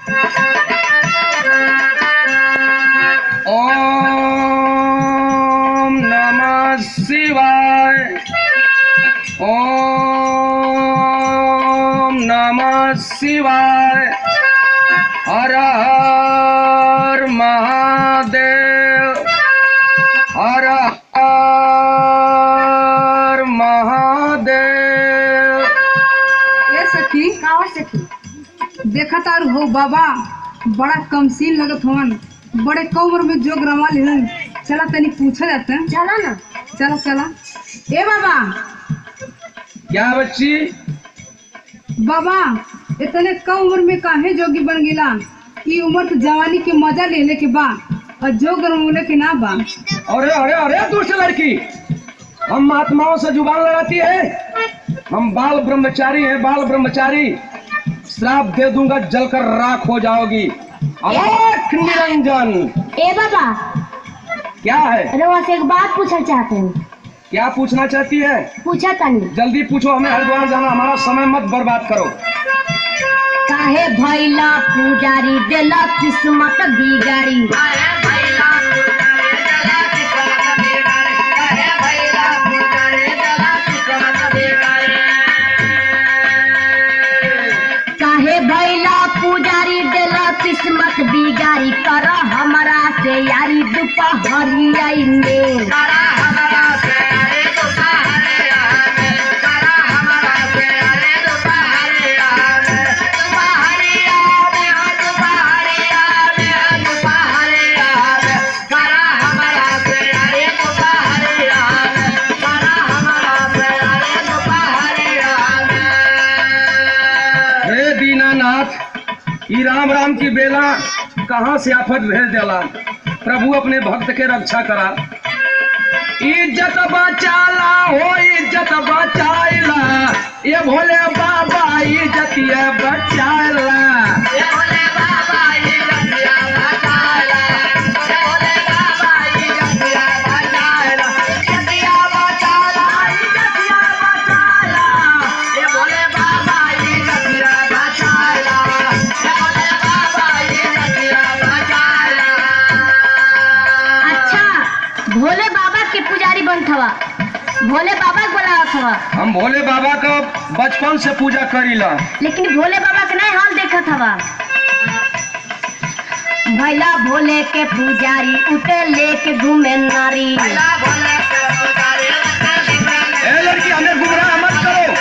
ओम नमः शिवाय। ओम नमः शिवाय। हर हर महादेव। हर हर महादेव। ए सखी देखा तारू हो बाबा बड़ा कमसीन लगत होन, बड़े कौर में जोग रमा लेन। चला तनी पूछा जाता है। चला ना, चला चला। ए बाबा। क्या बच्ची? बाबा इतने कम उम्र में काहे जोगी बन गिला? ई उम्र तो जवानी के मजा लेने के बा और जोग रमूले के ना बा। अरे अरे अरे दुष्ट लड़की, हम महात्माओं से जुबान लड़ाती है? हम बाल ब्रह्मचारी हैं, बाल ब्रह्मचारी। श्राप दे दूंगा, जलकर राख हो जाओगी। अलख निरंजन। ए बाबा, क्या है? रवा से एक बात पूछना चाहते हैं। क्या पूछना चाहती है? पूछा तनी। जल्दी पूछो, हमें हरिद्वार जाना, हमारा समय मत बर्बाद करो। काहे भैला पुजारी देला किस्मत बिगाड़ी? काहे भैला पुजारी देला किस्मत बिगाड़ी? कर हमारा से यारी दोपहरिया में। ई राम राम की बेला कहाँ से आफत भेज देला। प्रभु अपने भक्त के रक्षा करा। इज्जत बचाला हो, इज्जत बचाइला, ये भोले बाबा इज्जत बचाइला। भोले बाबा के पुजारी बनत हवा, भोले बाबा के बोलावत हवा। हम भोले बाबा का बचपन से पूजा करीला, लेकिन भोले बाबा के नहीं हाल देखत हवा। भैला भोले के पुजारी उठे लेके घूमे नारी। ए लड़की, हमें गुमराह मत करो।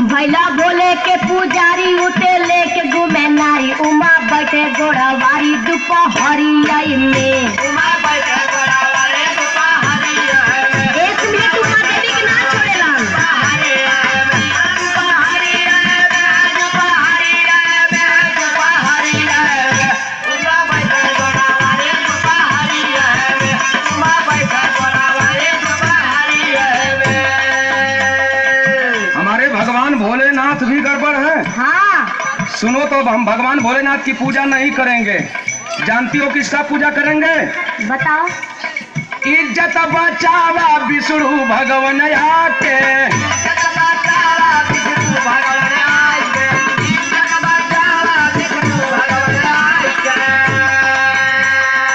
भैला भोले के पुजारी उठे लेके घूमे नारी। उमा बैठे गोड़ावारी दोपहरिया में। एक मिनट उमा देवी के ना छोड़ेला। हमारे भगवान भोलेनाथ भी गड़बड़ है। हाँ सुनो तो, हम भगवान भोलेनाथ की पूजा नहीं करेंगे। जानती हो किसका पूजा करेंगे? बताओ। इज्जत बचावा विष्णु भगवान आके।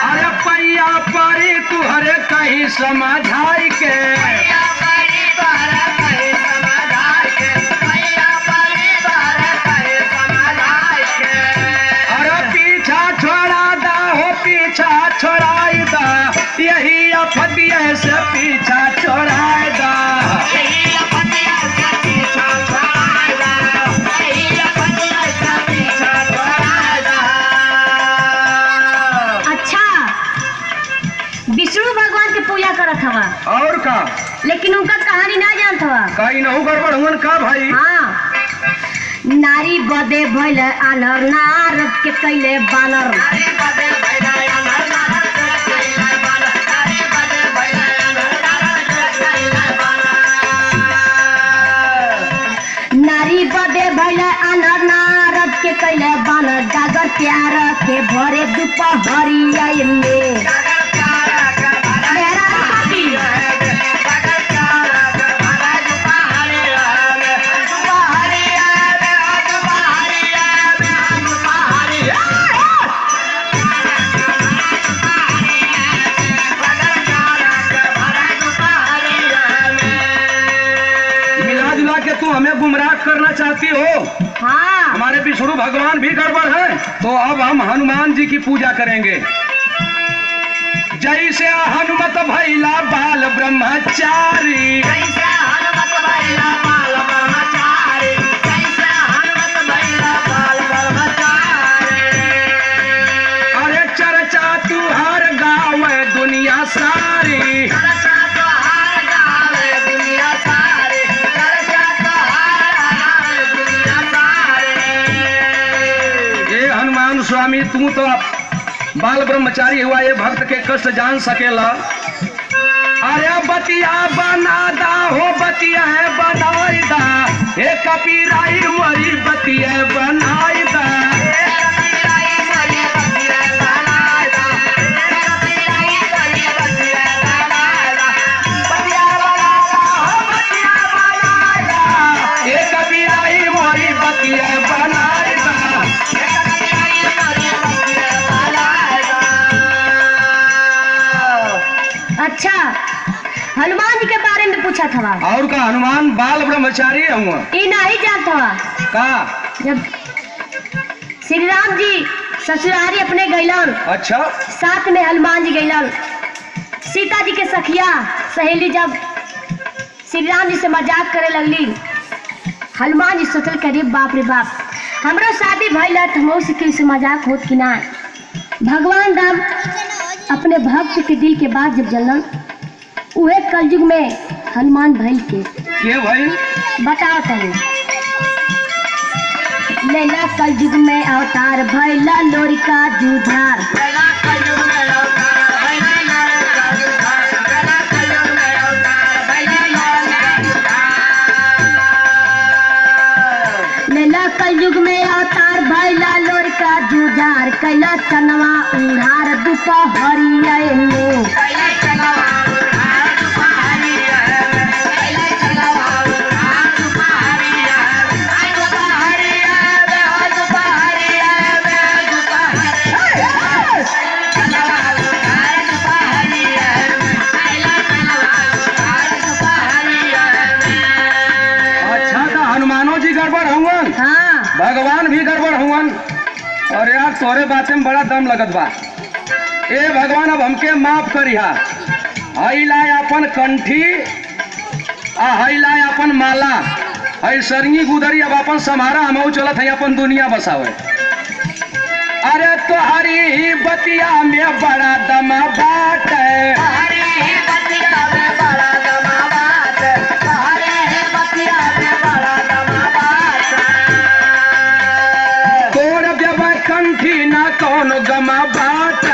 अरे पैया परी तुहरे कहीं समझाई के। छोड़ाई दा, यही अफदिया से पीछा छोड़ाई दा। अच्छा, विष्णु भगवान के पूजा करत हवा और का? लेकिन उनका कहानी ना जानत हवा। कहीं नहु गड़बड़ हुन का भाई? हाँ, नारी बदे भइल आनर, नारद के कैले बानर। नारी बदे भइल आनर, नारद के कैले बानर। डागर प्यार के भरे दोपहरिया में। के तू हमें गुमराह करना चाहती हो? हाँ हमारे विष्णु भगवान भी गड़बड़ है, तो अब हम हनुमान जी की पूजा करेंगे। जैसे हनुमत भैला बाल ब्रह्मचारी, अरे चर्चा तू हर गाँव दुनिया सारी। ये हनुमान स्वामी तू तो बाल ब्रह्मचारी हुआ, ये भक्त के कष्ट जान सकेला। अरे बतिया बनादा हो, बतिया है बनाईदा, हे कपीराई मरी बतिया बनाईदा। हे कपीराई मरी बतिया बनाईदा। अच्छा हनुमान जी के बारे में पूछा था। और का हनुमान बाल ब्रह्मचारी हुआ ये नहीं जानता का? जब श्री राम जी ससुरारी अपने गैलन, अच्छा साथ में हनुमान जी गैलन। सीता जी के सखिया सहेली जब श्री राम जी से मजाक करे लगली, हनुमान जी सोचल करे बाप रे बाप, हमरो शादी भइल है तो हम से मजाक होत कि ना। भगवान राम अपने भक्त के दिल के बात जब जलन, उहे कलयुग में हनुमान भइल के भाई बताओ तनी। लेला कलयुग में अवतार भइला लोरिका जूझार। लेला कलयुग में अवतार भइला लोरिका जूझार, कैला चनवा उधार दुपहरिया में। हाँ भगवान भी गड़बड़ हुवन। और यार तोरे बातें में बड़ा दम लगत बा। ए भगवान अब हमके माफ करिहा। हई लाए अपन कंठी आ हई लाए अपन माला, हई सरंगी गुदरी अब अपन समारा हमहू चलत है अपन दुनिया बसावे। अरे तोहरी बतिया में बड़ा दम बाट है, तोड़ देव कंठी ना कौन गमा बाट।